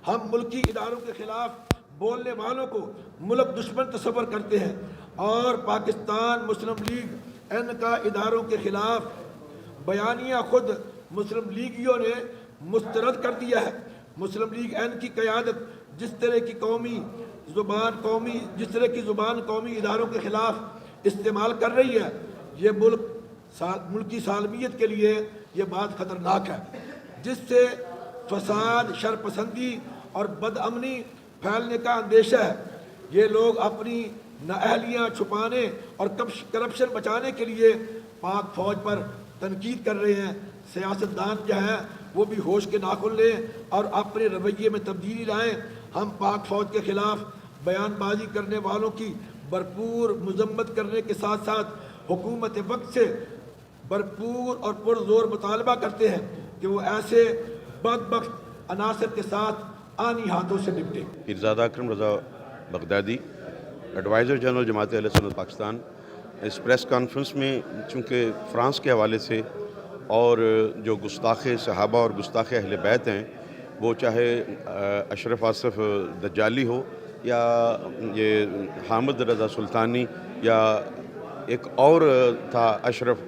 ہم ملکی اداروں کے خلاف بولنے والوں کو ملک دشمن تصور کرتے ہیں، اور پاکستان مسلم لیگ ان کا اداروں کے خلاف بیانیہ خود مسلم لیگیوں نے مسترد کر دیا ہے۔ مسلم لیگ این کی قیادت جس طرح کی زبان قومی اداروں کے خلاف استعمال کر رہی ہے، یہ ملکی سالمیت کے لیے یہ بات خطرناک ہے، جس سے فساد، شرپسندی اور بدامنی پھیلنے کا اندیشہ ہے۔ یہ لوگ اپنی نااہلیاں چھپانے اور کرپشن بچانے کے لیے پاک فوج پر تنقید کر رہے ہیں۔ سیاستدان جو ہیں وہ بھی ہوش کے ناخن لیں اور اپنے رویے میں تبدیلی لائیں۔ ہم پاک فوج کے خلاف بیان بازی کرنے والوں کی بھرپور مذمت کرنے کے ساتھ ساتھ حکومت وقت سے بھرپور اور پرزور مطالبہ کرتے ہیں کہ وہ ایسے بدبخت عناصر کے ساتھ آنی ہاتھوں سے نپٹے۔ پیرزادہ اکرم رضا بغدادی، ایڈوائزر جنرل جماعت اہل سنت پاکستان، اس پریس کانفرنس میں چونکہ فرانس کے حوالے سے اور جو گستاخ صحابہ اور گستاخ اہل بیت ہیں، وہ چاہے اشرف آصف دجالی ہو یا یہ حامد رضا سلطانی یا ایک اور تھا اشرف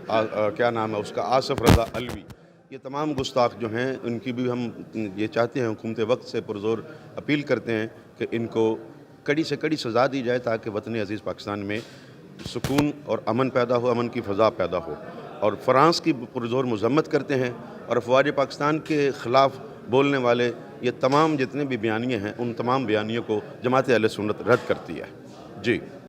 کیا نام ہے اس کا، آصف رضا علوی، یہ تمام گستاخ جو ہیں ان کی بھی ہم یہ چاہتے ہیں، حکومت وقت سے پرزور اپیل کرتے ہیں کہ ان کو کڑی سے کڑی سزا دی جائے تاکہ وطن عزیز پاکستان میں سکون اور امن پیدا ہو، امن کی فضا پیدا ہو۔ اور فرانس کی پرزور مذمت کرتے ہیں، اور افواج پاکستان کے خلاف بولنے والے یہ تمام جتنے بھی بیانیے ہیں ان تمام بیانیوں کو جماعت اہل سنت رد کرتی ہے۔ جی۔